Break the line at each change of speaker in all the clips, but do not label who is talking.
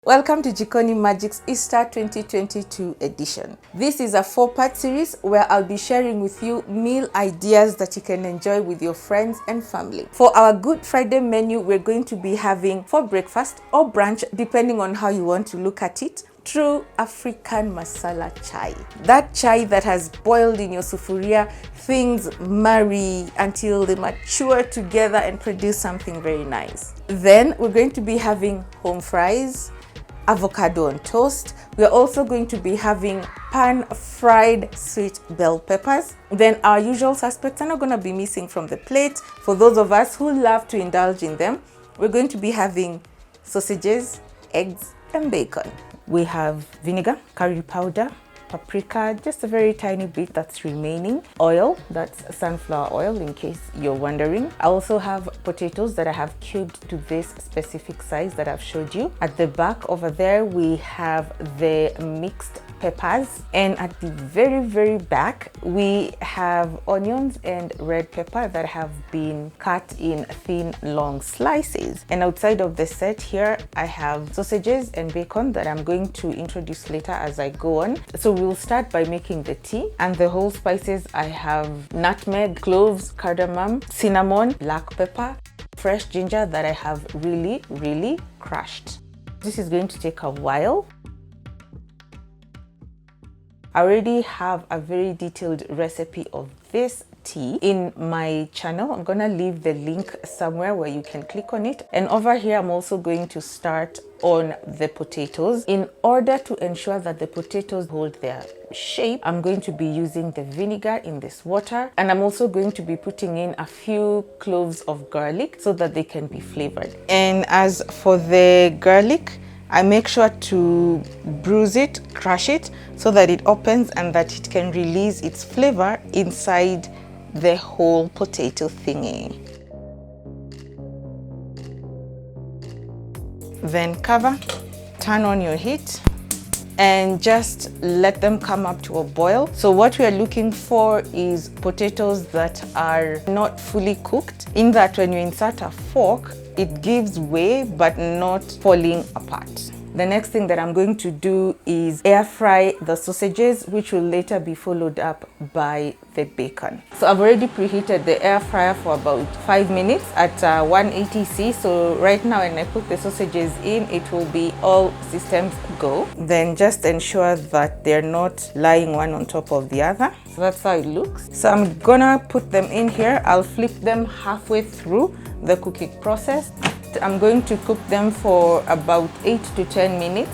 Welcome to Jikonimagic's Easter 2022 edition. This is a 4-part series where I'll be sharing with you meal ideas that you can enjoy with your friends and family. For our Good Friday menu, we're going to be having for breakfast or brunch, depending on how you want to look at it, true African masala chai. That chai that has boiled in your sufuria, things marry until they mature together and produce something very nice. Then we're going to be having home fries, avocado on toast. We're also going to be having pan-fried sweet bell peppers. Then our usual suspects are not going to be missing from the plate. For those of us who love to indulge in them, we're going to be having sausages, eggs, and bacon. We have vinegar, curry powder, paprika, just a very tiny bit that's remaining, oil, that's sunflower oil in case you're wondering. I also have potatoes that I have cubed to this specific size that I've showed you. At the back over there we have the mixed peppers, and at the very back we have onions and red pepper that have been cut in thin long slices. And outside of the set here I have sausages and bacon that I'm going to introduce later as I go on. So we'll start by making the tea, and the whole spices I have nutmeg, cloves, cardamom, cinnamon, black pepper, fresh ginger that I have really crushed. This is going to take a while. I already have a very detailed recipe of this tea in my channel. I'm gonna leave the link somewhere where you can click on it. And over here I'm also going to start on the potatoes. In order to ensure that the potatoes hold their shape, I'm going to be using the vinegar in this water, and I'm also going to be putting in a few cloves of garlic so that they can be flavored. And as for the garlic, I make sure to bruise it, crush it, so that it opens and that it can release its flavor inside the whole potato thingy. Then cover, turn on your heat, and just let them come up to a boil. So what we are looking for is potatoes that are not fully cooked, in that when you insert a fork, it gives way but not falling apart. The next thing that I'm going to do is air fry the sausages, which will later be followed up by the bacon. So I've already preheated the air fryer for about 5 minutes at 180°C. So right now when I put the sausages in, it will be all systems go. Then just ensure that they're not lying one on top of the other. So that's how it looks. So I'm gonna put them in here. I'll flip them halfway through the cooking process. I'm going to cook them for about 8 to 10 minutes.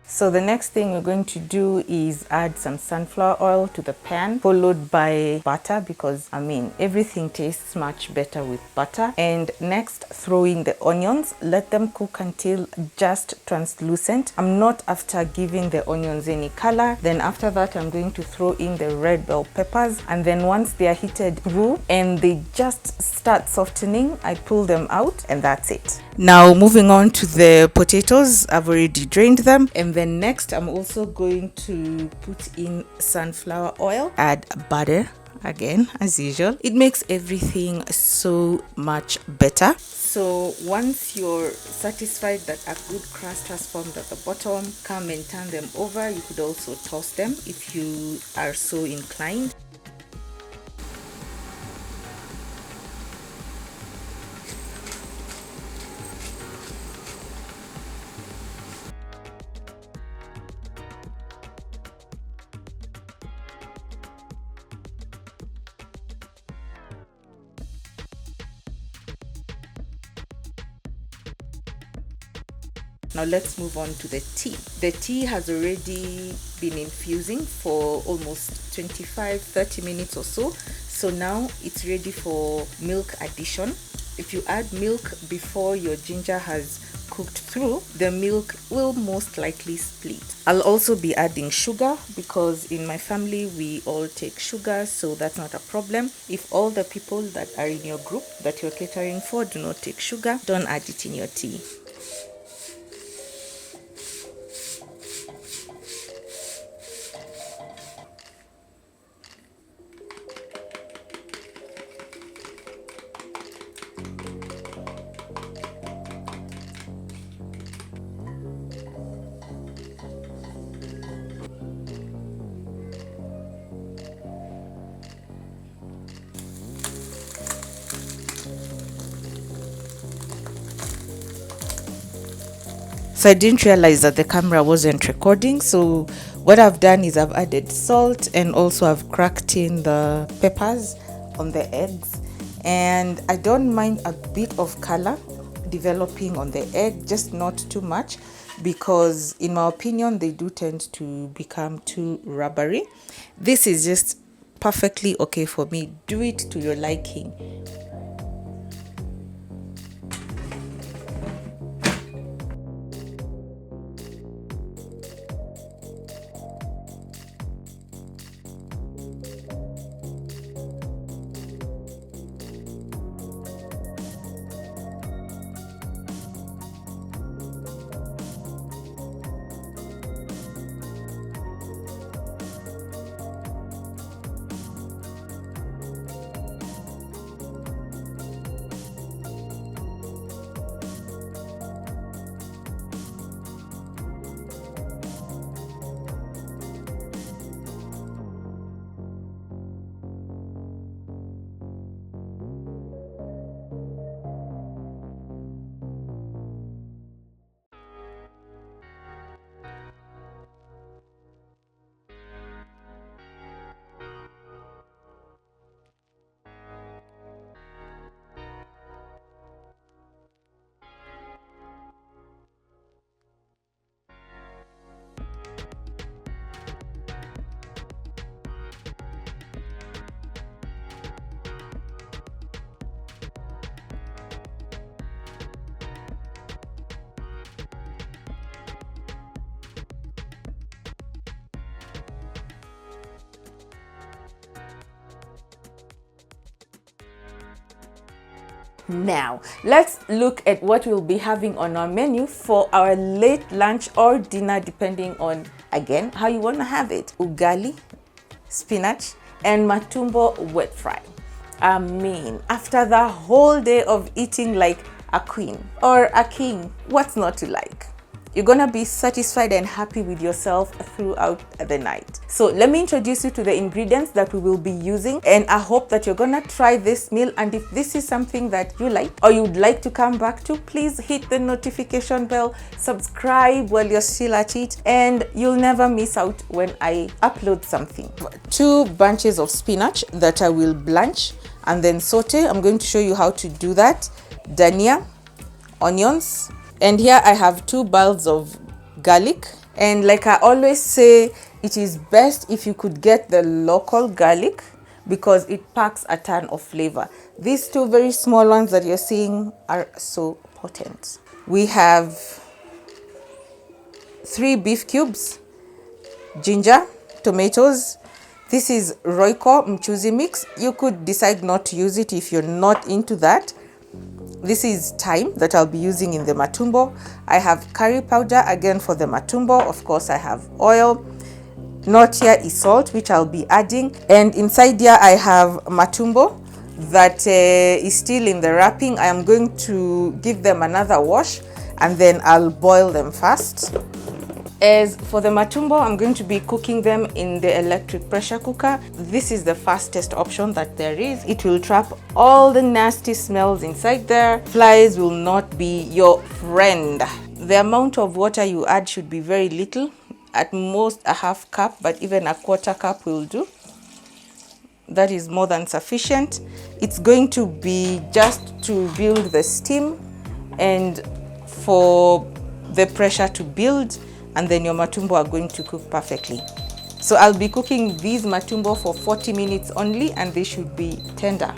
So the next thing we're going to do is add some sunflower oil to the pan, followed by butter, because I mean everything tastes much better with butter. And next, throw in the onions, let them cook until just translucent. I'm not after giving the onions any color. Then after that I'm going to throw in the red bell peppers, and then once they are heated through and they just start softening, I pull them out, and that's it. Now moving on to the potatoes, I've already drained them, and then next I'm also going to put in sunflower oil, add butter again as usual. It makes everything so much better. So once you're satisfied that a good crust has formed at the bottom, come and turn them over. You could also toss them if you are so inclined. Now let's move on to the tea. The tea has already been infusing for almost 25-30 minutes or so. So now it's ready for milk addition. If you add milk before your ginger has cooked through, the milk will most likely split. I'll also be adding sugar because in my family we all take sugar, so that's not a problem. If all the people that are in your group that you're catering for do not take sugar, don't add it in your tea. So I didn't realize that the camera wasn't recording, so what I've done is I've added salt and also I've cracked in the peppers on the eggs, and I don't mind a bit of color developing on the egg, just not too much, because in my opinion they do tend to become too rubbery. This is just perfectly okay for me. Do it to your liking. Now, let's look at what we'll be having on our menu for our late lunch or dinner, depending on, again, how you want to have it. Ugali, spinach, and matumbo wet fry. I mean, after the whole day of eating like a queen or a king, what's not to like? You're gonna be satisfied and happy with yourself throughout the night. So let me introduce you to the ingredients that we will be using, and I hope that you're gonna try this meal. And if this is something that you like or you'd like to come back to, please hit the notification bell, subscribe while you're still at it, and you'll never miss out when I upload something. 2 bunches of spinach that I will blanch and then saute. I'm going to show you how to do that. Dania, onions, and here I have 2 balls of garlic. And like I always say, it is best if you could get the local garlic because it packs a ton of flavor. These 2 very small ones that you're seeing are so potent. We have 3 beef cubes, ginger, tomatoes. This is Royco mchuzi mix. You could decide not to use it if you're not into that. This is thyme that I'll be using in the matumbo. I have curry powder again for the matumbo. Of course, I have oil. Not here is salt, which I'll be adding. And inside here, I have matumbo that is still in the wrapping. I am going to give them another wash and then I'll boil them first. As for the matumbo, I'm going to be cooking them in the electric pressure cooker. This is the fastest option that there is. It will trap all the nasty smells inside there. Flies will not be your friend. The amount of water you add should be very little, at most a half cup, but even a quarter cup will do. That is more than sufficient. It's going to be just to build the steam and for the pressure to build, and then your matumbo are going to cook perfectly. So I'll be cooking these matumbo for 40 minutes only, and they should be tender.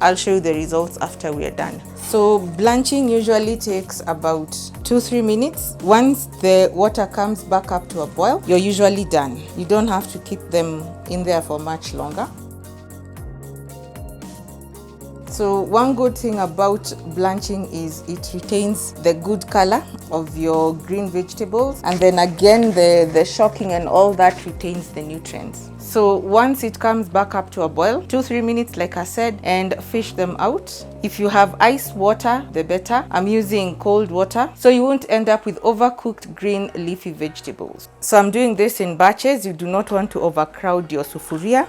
I'll show you the results after we are done. So blanching usually takes about 2-3 minutes. Once the water comes back up to a boil, you're usually done. You don't have to keep them in there for much longer. So one good thing about blanching is it retains the good color of your green vegetables, and then again the shocking and all that retains the nutrients. So once it comes back up to a boil, 2-3 minutes like I said, and fish them out. If you have ice water, the better. I'm using cold water so you won't end up with overcooked green leafy vegetables. So I'm doing this in batches. You do not want to overcrowd your sufuria,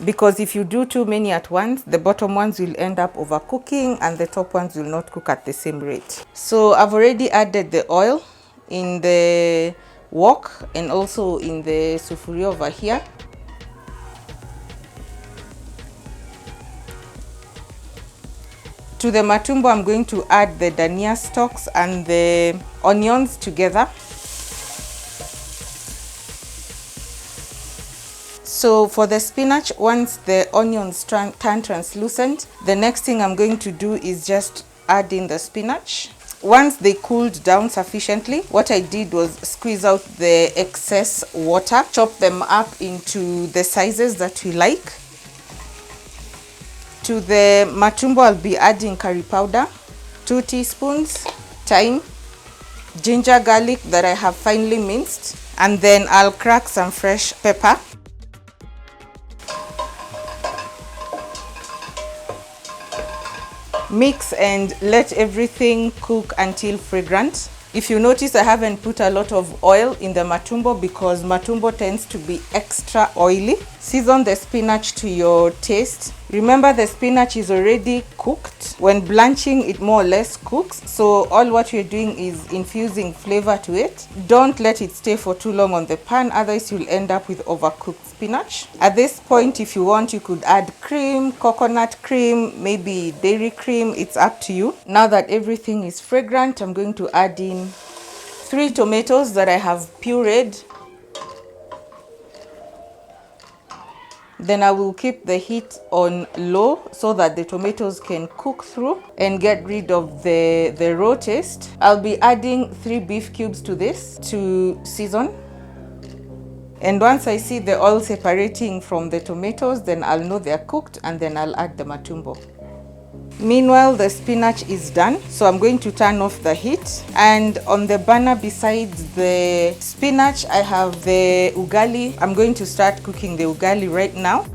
because if you do too many at once, the bottom ones will end up overcooking and the top ones will not cook at the same rate. So I've already added the oil in the wok and also in the sufuria over here. To the matumbo, I'm going to add the dania stalks and the onions together. So for the spinach, once the onions turn translucent, the next thing I'm going to do is just add in the spinach. Once they cooled down sufficiently, what I did was squeeze out the excess water, chop them up into the sizes that we like. To the matumbo, I'll be adding curry powder, 2 teaspoons, thyme, ginger garlic that I have finely minced, and then I'll crack some fresh pepper. Mix and let everything cook until fragrant. If you notice, I haven't put a lot of oil in the matumbo because matumbo tends to be extra oily. Season the spinach to your taste. Remember, the spinach is already cooked. When blanching, it more or less cooks. So all what you're doing is infusing flavor to it. Don't let it stay for too long on the pan, otherwise you'll end up with overcooked spinach. At this point, if you want, you could add cream, coconut cream, maybe dairy cream. It's up to you. Now that everything is fragrant, I'm going to add in 3 tomatoes that I have pureed. Then I will keep the heat on low so that the tomatoes can cook through and get rid of the raw taste. I'll be adding 3 beef cubes to this to season. And once I see the oil separating from the tomatoes, then I'll know they're cooked, and then I'll add the matumbo. Meanwhile, the spinach is done, so I'm going to turn off the heat. And on the burner besides the spinach, I have the ugali. I'm going to start cooking the ugali right now.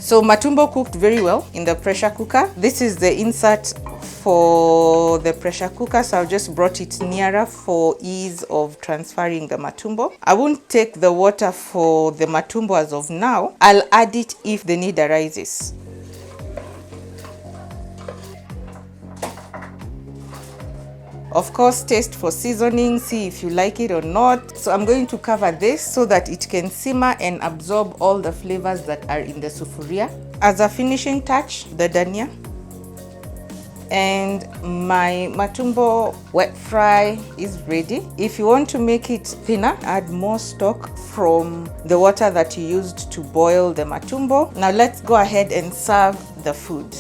So matumbo cooked very well in the pressure cooker. This is the insert for the pressure cooker, so I've just brought it nearer for ease of transferring the matumbo. I won't take the water for the matumbo as of now. I'll add it if the need arises. Of course, taste for seasoning, see if you like it or not. So I'm going to cover this so that it can simmer and absorb all the flavors that are in the sufuria. As a finishing touch, the dania. And my matumbo wet fry is ready. If you want to make it thinner, add more stock from the water that you used to boil the matumbo. Now let's go ahead and serve the food.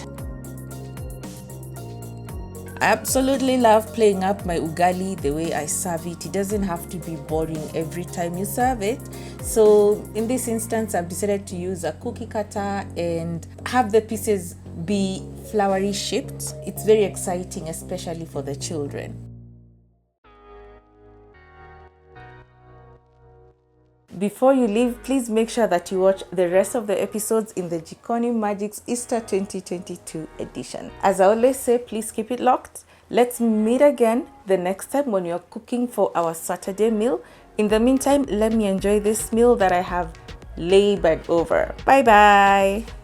I absolutely love playing up my ugali the way I serve it. It doesn't have to be boring every time you serve it. So in this instance, I've decided to use a cookie cutter and have the pieces be flowery shaped. It's very exciting, especially for the children. Before you leave, please make sure that you watch the rest of the episodes in the Jikonimagic's Easter 2022 edition. As I always say, please keep it locked. Let's meet again the next time when you're cooking for our Saturday meal. In the meantime, let me enjoy this meal that I have labored over. Bye bye.